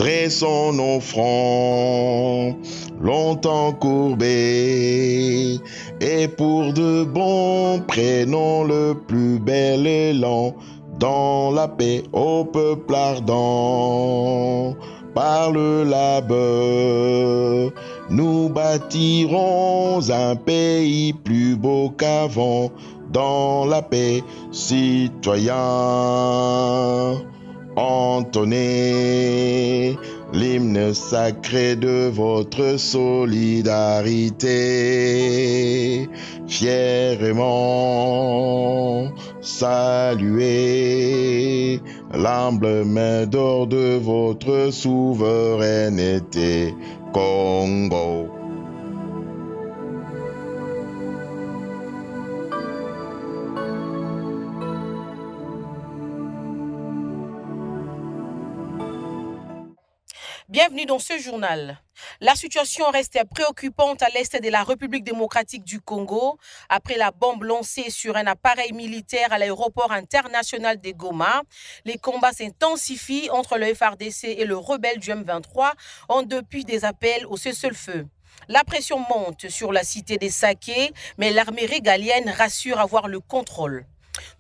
dressons nos fronts, longtemps courbés, et pour de bon, prenons le plus bel élan, dans la paix au peuple ardent. Par le labeur, nous bâtirons un pays plus beau qu'avant, dans la paix, citoyens. Entonnez l'hymne sacré de votre solidarité, fièrement saluez l'humble main d'or de votre souveraineté, Congo. Bienvenue dans ce journal. La situation reste préoccupante à l'est de la République démocratique du Congo après la bombe lancée sur un appareil militaire à l'aéroport international de Goma. Les combats s'intensifient entre le FARDC et le rebelle du M23 en dépit des appels au cessez-le-feu. La pression monte sur la cité des Saké, mais l'armée régalienne rassure avoir le contrôle.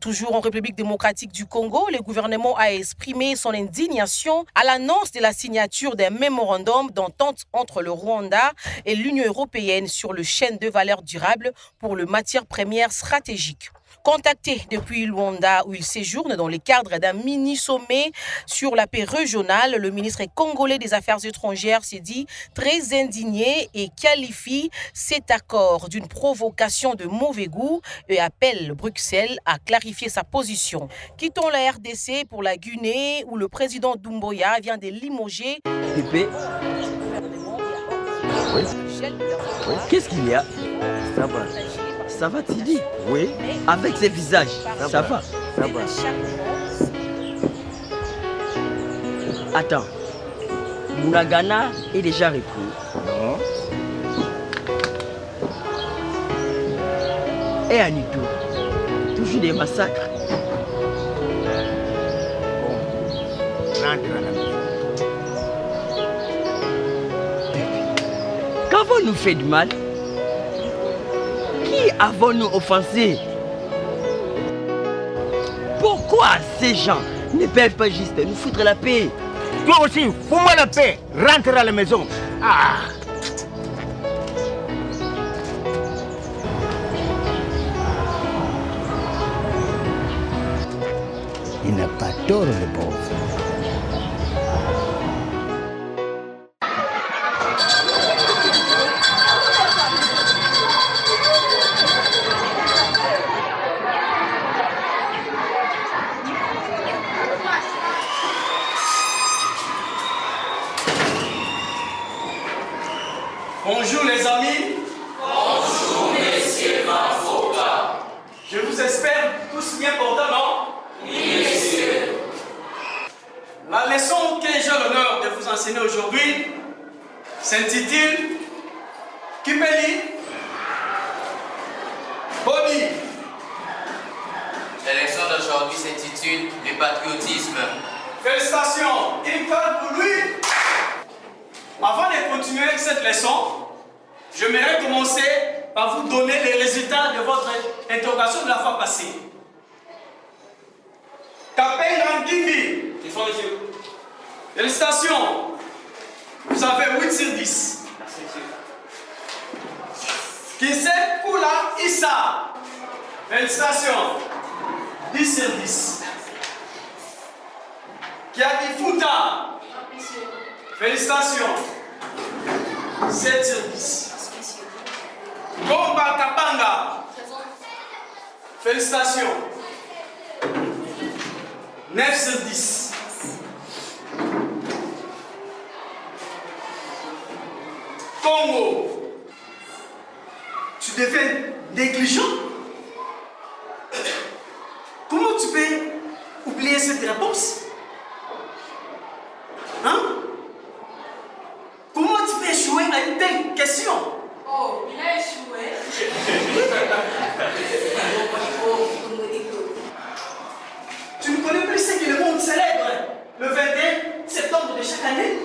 Toujours en République démocratique du Congo, le gouvernement a exprimé son indignation à l'annonce de la signature d'un mémorandum d'entente entre le Rwanda et l'Union européenne sur le chaîne de valeur durable pour les matières premières stratégiques. Contacté depuis Luanda où il séjourne dans le cadre d'un mini-sommet sur la paix régionale, le ministre congolais des Affaires étrangères s'est dit très indigné et qualifie cet accord d'une provocation de mauvais goût et appelle Bruxelles à clarifier sa position. Quittons la RDC pour la Guinée où le président Doumbouya vient de limoger. Pépé. Oui. Qu'est-ce qu'il y a? Ça va. Ça va, Tidi? Oui. Avec ces visages, ça va. Ça va. Attends. Mounagana est déjà repris. Non. Et Anito, toujours des massacres. Bon, rentre à la maison. Qu'avons-nous fait de mal? Qui avons-nous offensé? Pourquoi ces gens ne peuvent pas juste nous foutre la paix? Toi aussi, fous-moi la paix. Rentre à la maison. Ah! Il n'a pas tort, le pauvre. Bonjour les amis. Bonjour messieurs Mafoka. Je vous espère tous bien portants, non? Oui messieurs. La leçon que j'ai l'honneur de vous enseigner aujourd'hui s'intitule Kipeli Boni. La leçon d'aujourd'hui s'intitule Le patriotisme. Félicitations, une corde pour lui. Avant de continuer cette leçon, j'aimerais commencer par vous donner les résultats de votre interrogation de la fois passée. Kapei Rangimbi. Félicitations. Vous avez 8 sur 10. Kise Kula Issa. Félicitations. 10 sur 10. Kiadi Futa. Félicitations. 7 sur 10. Gomba Kapanga. Félicitations. 9 sur 10. Congo. Tu deviens négligent? Comment tu peux oublier cette réponse? Hein? Comment tu peux échouer à une telle question? Oh, il a échoué. Tu ne connais plus ce que le monde célèbre le 21 septembre de chaque année?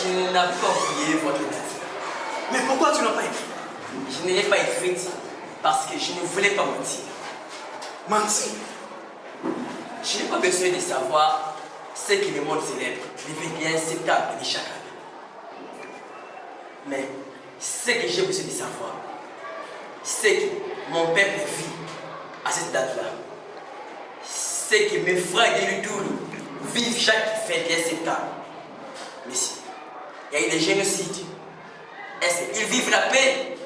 Je n'avais pas oublié votre lettre. Mais pourquoi tu n'as pas écrit? Je ne l'ai pas écrite parce que je ne voulais pas mentir. Mentir? Je n'ai pas besoin de savoir ce que le monde célèbre le 21 septembre de chaque année. Mais ce que j'ai besoin de savoir, c'est que mon peuple vit à cette date-là. C'est que mes frères de Lutoulou vivent chaque 21 septembre. Mais si il y a eu des génocides, est-ce qu'ils vivent la paix?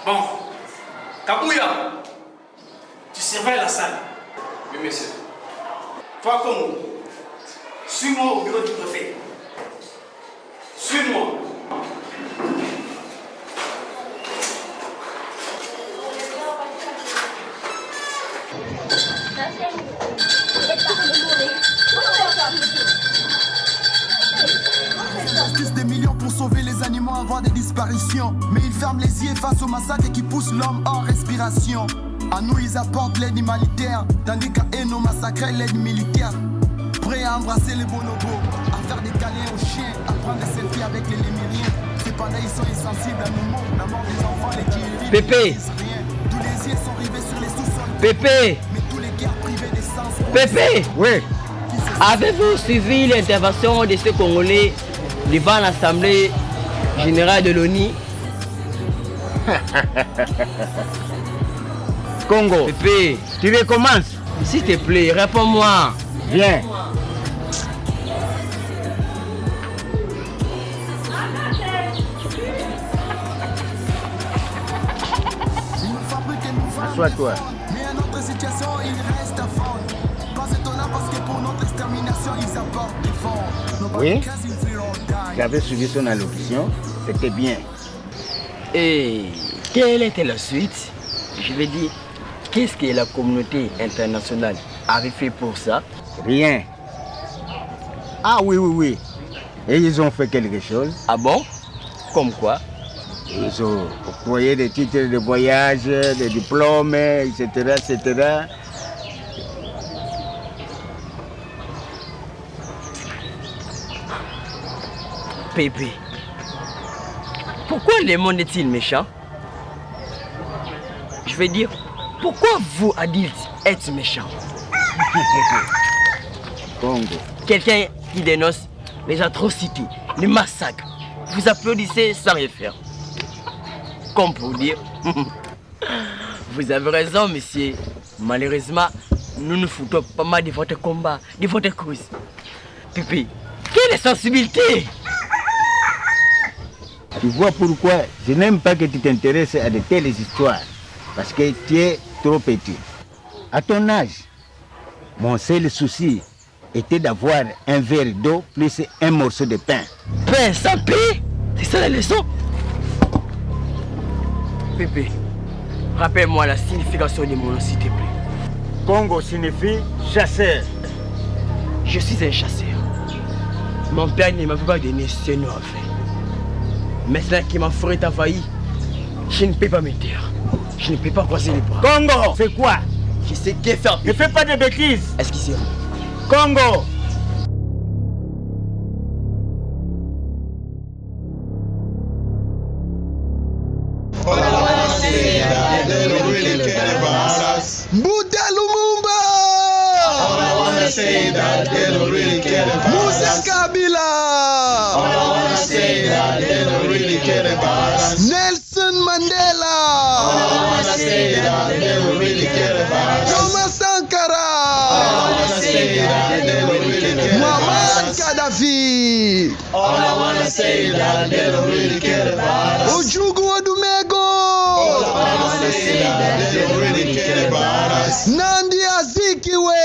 Bon, Kabouya, tu surveilles la salle. Oui, monsieur. Toi, Congo, suis-moi au bureau du préfet. Suis-moi. Des millions pour sauver les animaux avant des disparitions. Mais ils ferment les yeux face au massacre qui pousse l'homme hors respiration. À nous ils apportent l'aide humanitaire, tandis qu'à eux nous massacrer l'aide militaire. Prêts à embrasser les bonobos, à faire des câlins aux chiens, à prendre des selfies avec les lémuriens. Cependant ils sont insensibles à nos mots, la mort des enfants, les tueries. Pépé. Tous les yeux sont rivés sur les sous-sols. Pépé. Mais tous les guerres privées d'essence. Pépé. Oui. Avez-vous suivi l'intervention de ce Congolais devant l'Assemblée générale de l'ONU? Congo, Pépé, tu recommences. s'il te plaît, réponds-moi. Viens. Assois-toi. Mais à notre situation, il reste à fond. Pas étonnant parce que pour notre extermination, ils apportent des fonds. Oui. J'avais suivi son allocution, c'était bien. Et quelle était la suite? Je vais dire, qu'est-ce que la communauté internationale avait fait pour ça? Rien. Ah oui, oui, oui. Et ils ont fait quelque chose. Ah bon? Comme quoi? Ils ont octroyé des titres de voyage, des diplômes, etc., etc. Pépé, pourquoi le monde est-il méchant? Je veux dire, pourquoi vous, adultes, êtes méchants? Congo. Quelqu'un qui dénonce les atrocités, les massacres, vous applaudissez sans rien faire. Comme pour dire, vous avez raison, monsieur. Malheureusement, nous nous foutons pas mal de votre combat, de votre cause. Pépé, quelle sensibilité! Tu vois pourquoi je n'aime pas que tu t'intéresses à de telles histoires. Parce que tu es trop petit. À ton âge, mon seul souci était d'avoir un verre d'eau plus un morceau de pain. Pain sans paix? C'est ça la leçon? Pépé, rappelle-moi la signification de mon nom, s'il te plaît. Congo signifie chasseur. Je suis un chasseur. Mon père ne m'avait pas donné ce nom à faire. Maintenant que ma forêt est envahie, je ne peux pas me taire. Je ne peux pas croiser les bras. Congo, c'est quoi? Je sais que faire. Ne fais pas de bêtises. Excusez-moi. Congo. Buddha Lumumba! Moussa Kabila! Nelson Mandela! Thomas Sankara! Muammar Gaddafi! Ojukwu Odumego! Nandi Azikiwe!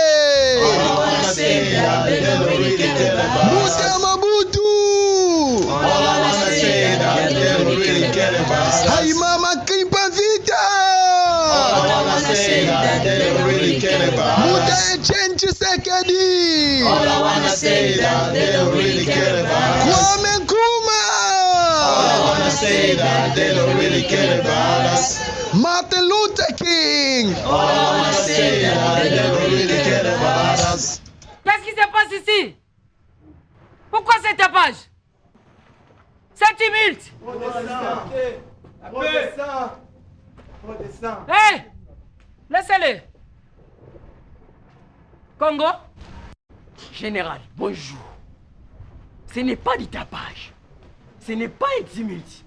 Musa Mabutu! Haimama Kipavita! Muta Echenchi Sekedi! Kwame Nkrumah! they don't really care about us. Martin Luther King. All I wanna say, they don't really care about us. Qu'est-ce qui se passe ici? Pourquoi cette tapage? C'est tumulte. Hé! Laissez-les. Congo? Général, bonjour. Ce n'est pas du tapage. Ce n'est pas un tumulte.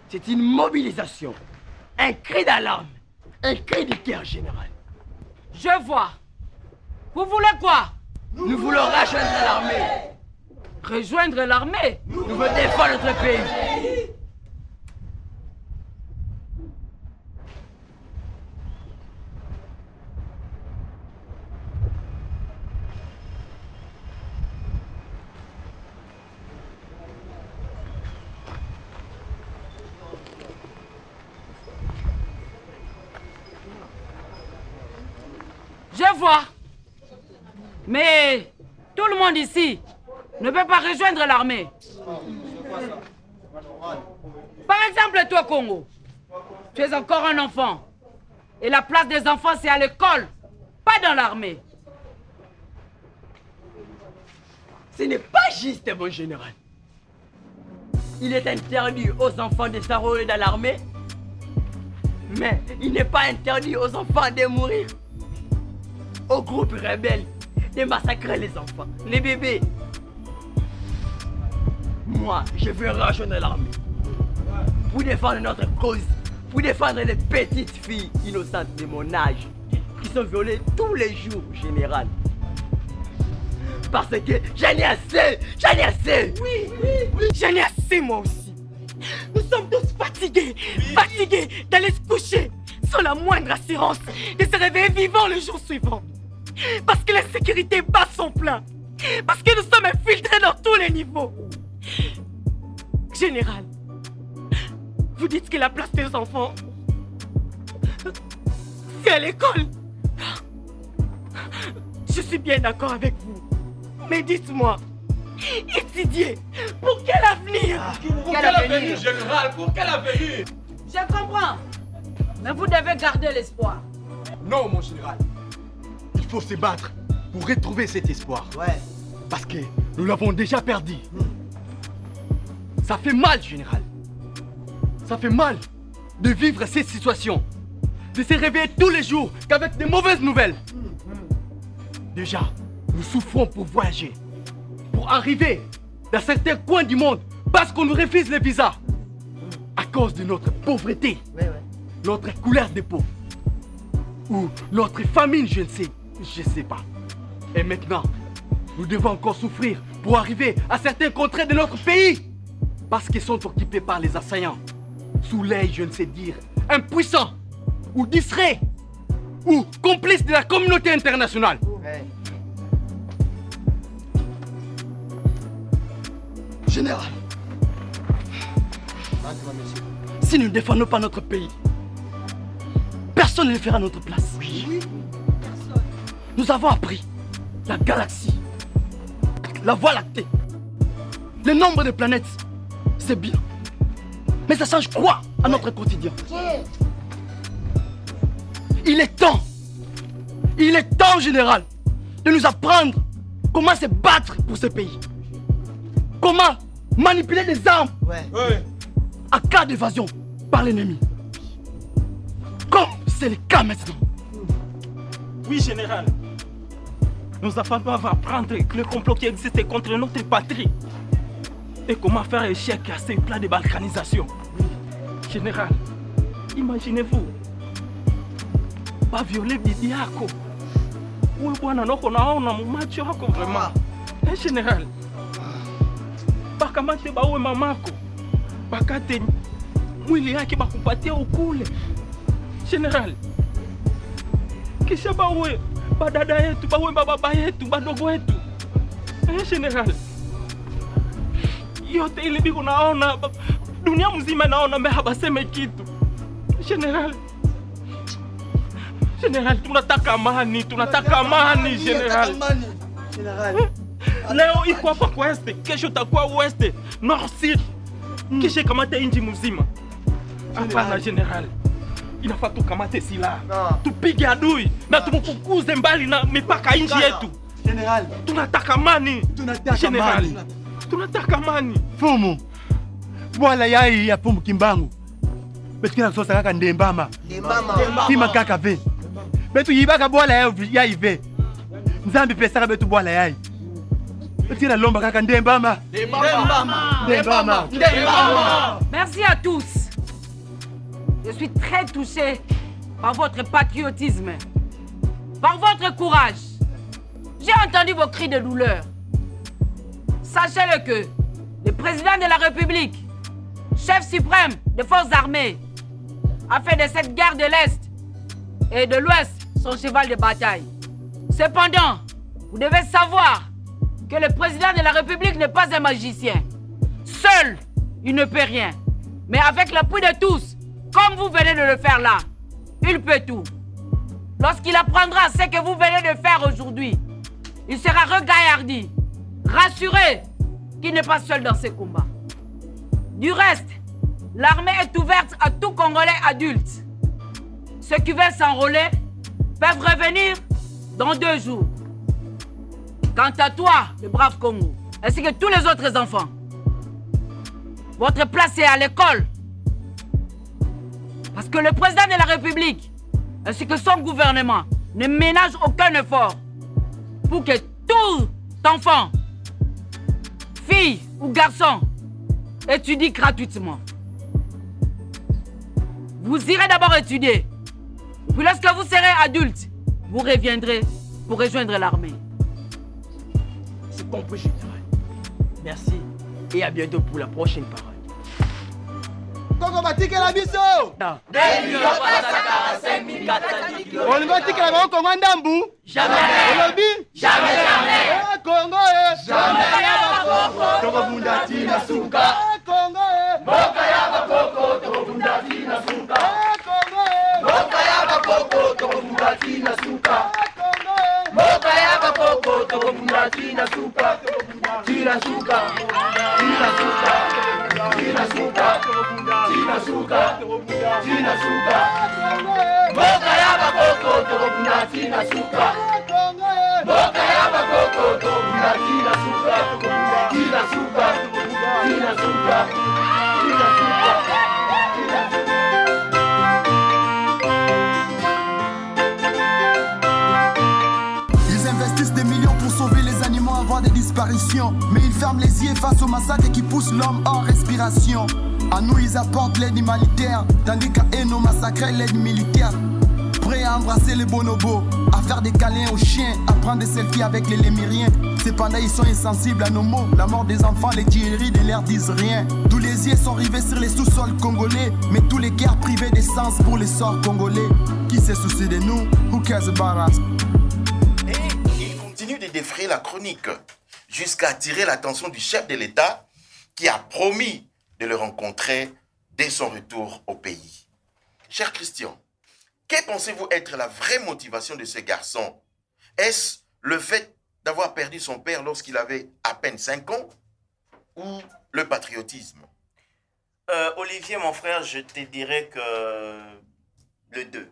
C'est une mobilisation. Un cri d'alarme. Un cri de guerre, général. Je vois. Vous voulez quoi? Nous voulons rejoindre l'armée. Rejoindre l'armée? Nous voulons défendre notre pays. Je vois. Mais tout le monde ici ne peut pas rejoindre l'armée. Par exemple, toi, Congo, tu es encore un enfant. Et la place des enfants, c'est à l'école, pas dans l'armée. Ce n'est pas juste, mon général. Il est interdit aux enfants de s'enrôler dans l'armée, mais il n'est pas interdit aux enfants de mourir. Aux groupes rebelles de massacrer les enfants, les bébés. Moi, je veux rejoindre l'armée pour défendre notre cause, pour défendre les petites filles innocentes de mon âge qui sont violées tous les jours, général. Parce que j'en ai assez, j'en ai assez. Oui, j'en ai assez moi aussi. Nous sommes tous fatigués, fatigués d'aller se coucher sans la moindre assurance de se réveiller vivant le jour suivant. Parce que la sécurité bat son plein. Parce que nous sommes infiltrés dans tous les niveaux. Général, vous dites que la place des enfants, c'est à l'école. Je suis bien d'accord avec vous. Mais dites-moi, étudier, pour quel avenir? Pour quel avenir, général? Pour quel avenir? Je comprends. Mais vous devez garder l'espoir. Non, mon général. Il faut se battre pour retrouver cet espoir. Ouais. Parce que nous l'avons déjà perdu. Ça fait mal, général. Ça fait mal de vivre cette situation. De se réveiller tous les jours qu'avec des mauvaises nouvelles. Déjà, nous souffrons pour voyager. Pour arriver dans certains coins du monde parce qu'on nous refuse les visas. À cause de notre pauvreté. Notre couleur de peau. Ou notre famine, je ne sais pas. Et maintenant, nous devons encore souffrir pour arriver à certains contrées de notre pays. Parce qu'ils sont occupés par les assaillants. Sous l'œil, je ne sais dire, impuissants, ou distraits, ou complices de la communauté internationale. Général, si nous ne défendons pas notre pays, personne ne le fera à notre place. Oui. Nous avons appris la galaxie, la Voie lactée, le nombre de planètes, c'est bien. Mais ça change quoi à notre quotidien? Il est temps, général, de nous apprendre comment se battre pour ce pays. Comment manipuler des armes à cas d'évasion par l'ennemi. Comme c'est le cas maintenant. Oui, général. Nous enfants doivent apprendre que le complot qui existe contre notre patrie. Et comment faire échec à ces plans de balkanisation. Général, imaginez-vous. Pas violer Bibi Ako. Oui, bwana noko naona macho yako vraiment. Eh, général. Bakamate bawe mamako. Bakate mwili yake bakupatia ukule. Général. Kisha bawe badada yetu, bawe baba yetu, badogo yetu. Eh, général. Yote ile biko naona dunia mzima naona mbe habaseme kitu. Général. Général, tunataka amani, général. Leo iko hapa kwa este, kesho takuwa weste, north sud. Kisha kamata inji mzima. Hapana general. Inafaa tukamate silaha. Tupige adui na tumfukuze mbali na mipaka nchi yetu. General, tunataka amani. Tunataka amani. Fumu. Bwala yai ya Fumu Kimbangu. Betu kina sosa kaka ndembama. Kima kaka ve. Betu yibaka bwala yai ve. Nzambi pesa betu bwala yai. Betu kina lomba kaka ndembama. Merci à tous. Je suis très touché par votre patriotisme, par votre courage. J'ai entendu vos cris de douleur. Sachez-le que le président de la République, chef suprême des forces armées, a fait de cette guerre de l'Est et de l'Ouest son cheval de bataille. Cependant, vous devez savoir que le président de la République n'est pas un magicien. Seul, il ne peut rien. Mais avec l'appui de tous, comme vous venez de le faire là, il peut tout. Lorsqu'il apprendra ce que vous venez de faire aujourd'hui, il sera regaillardi, rassuré qu'il n'est pas seul dans ses combats. Du reste, l'armée est ouverte à tout Congolais adulte. Ceux qui veulent s'enrôler peuvent revenir dans 2 jours. Quant à toi, le brave Congo, ainsi que tous les autres enfants, votre place est à l'école. Parce que le président de la République, ainsi que son gouvernement, ne ménage aucun effort pour que tout enfant, fille ou garçon, étudie gratuitement. Vous irez d'abord étudier. Puis lorsque vous serez adulte, vous reviendrez pour rejoindre l'armée. C'est compris, général. Merci et à bientôt pour la prochaine parole. Congo batike la biso. On va tirer la Congo ndambu. Jamais. Jamais. Congo Jamais. Congo bundati na suka. Congo Boka ya bakoko to bundati na suka. Congo Boka ya bakoko to bundati na suka. Boka ya bakoko to bundati na suka. Tira suka. Tira suka. Tira suka. Tira suka. Tira suka. Boka ya bakoko to bundati na suka. Boka ya bakoko to bundati na suka. Tira suka. Tira suka. Tira suka. Ils investissent des millions pour sauver les animaux avant des disparitions. Mais ils ferment les yeux face au massacre qui pousse l'homme hors respiration. À nous, ils apportent l'aide humanitaire, tandis qu'à eux, nos massacrés l'aide militaire. Prêts à embrasser les bonobos, à faire des câlins aux chiens, à prendre des selfies avec les lémuriens. Cependant, ils sont insensibles à nos mots. La mort des enfants, les tueries ne leur disent rien. Tous les yeux sont rivés sur les sous-sols congolais, mais tous les guerres privées d'essence pour les sorts congolais. Qui se soucie de nous? Who cares about us? Et il continue de défrayer la chronique jusqu'à attirer l'attention du chef de l'État qui a promis de le rencontrer dès son retour au pays. Cher Christian, que pensez-vous être la vraie motivation de ce garçon? Est-ce le fait d'avoir perdu son père lorsqu'il avait à peine 5 ans ou le patriotisme? Olivier, mon frère, je te dirais que le 2.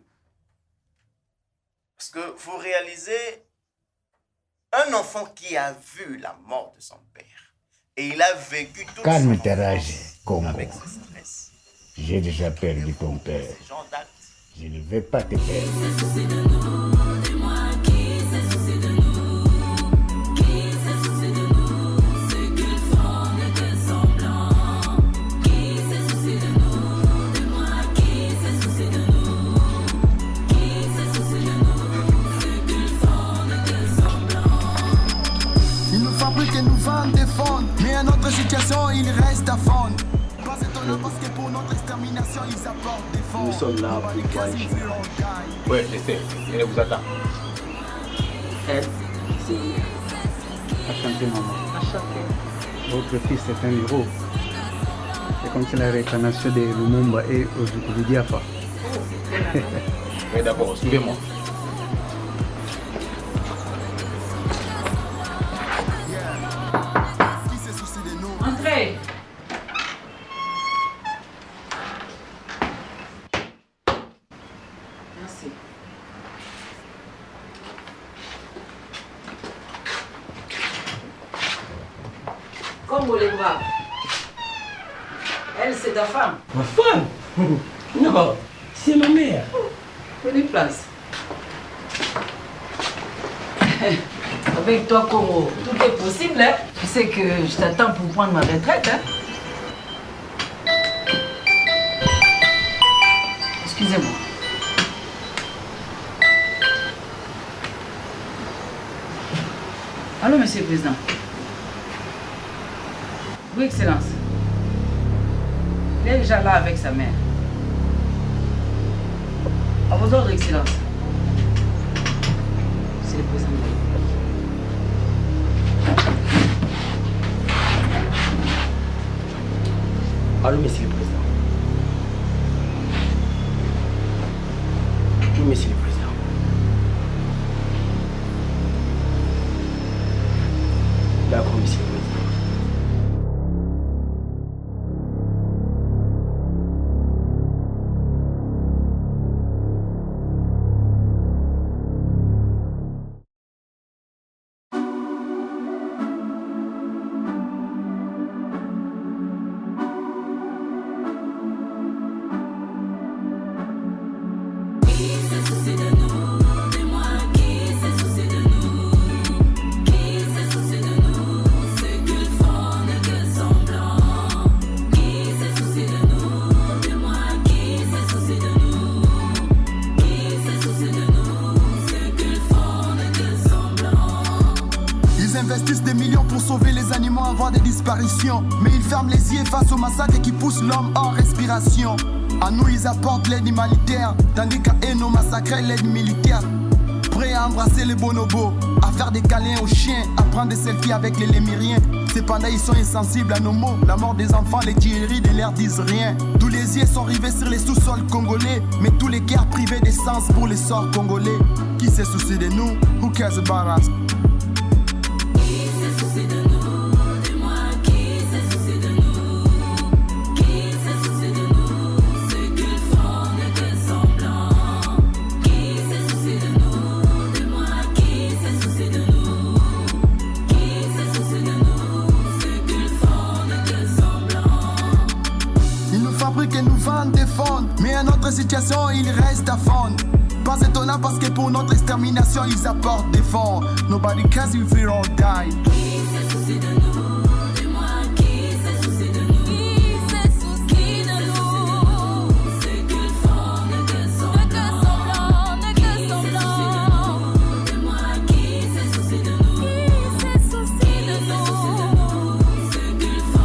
Parce que vous réalisez, un enfant qui a vu la mort de son père, et il a vécu tout Calme ta rage, Congo. avec ce stress. J'ai déjà perdu ton père. Ce genre d'acte. Je ne vais pas te perdre. Ils nous fabriquent et nous vendent des fonds, mais à notre situation, ils restent à fond. Pas étonnant parce que pour notre extermination, ils apportent des fonds. Nous sommes là pour voir les choses. Ouais, laissez, elle vous attend. Elle, c'est... Enchanté, maman. Enchanté. Votre fils est un héros. C'est comme si la réincarnation de Lumumba et Ojukwu Diafa. Mais d'abord, suivez-moi. Entrez. Merci. Congo les braves. Elle, c'est ta femme. Ma femme? Non, c'est ma mère. Prenez place. Avec toi, Congo, tout est possible, hein? Tu sais que je t'attends pour prendre ma retraite, hein? Excusez-moi. Allô, Monsieur le Président. Oui, Excellence. Il est déjà là avec sa mère. À vos ordres, Excellence. C'est le Président. Allô, Monsieur le Président. Oui, Monsieur le Président. D'accord, Monsieur le Président. Investissent des millions pour sauver les animaux avant des disparitions. Mais ils ferment les yeux face au massacre qui pousse l'homme hors respiration. À nous ils apportent l'aide humanitaire, tandis qu'à eux nos massacrés l'aide militaire. Prêts à embrasser les bonobos, à faire des câlins aux chiens, à prendre des selfies avec les lémuriens. Cependant ils sont insensibles à nos mots. La mort des enfants, les tueries de l'air disent rien. Tous les yeux sont rivés sur les sous-sols congolais, mais tous les guerres privées d'essence pour les sorts congolais. Qui se soucie de nous? Who cares about us? Que nous vendent des fonds, mais à notre situation il reste à fond. Pas étonnant parce que pour notre extermination ils apportent des fonds. Nobody cares if we all die.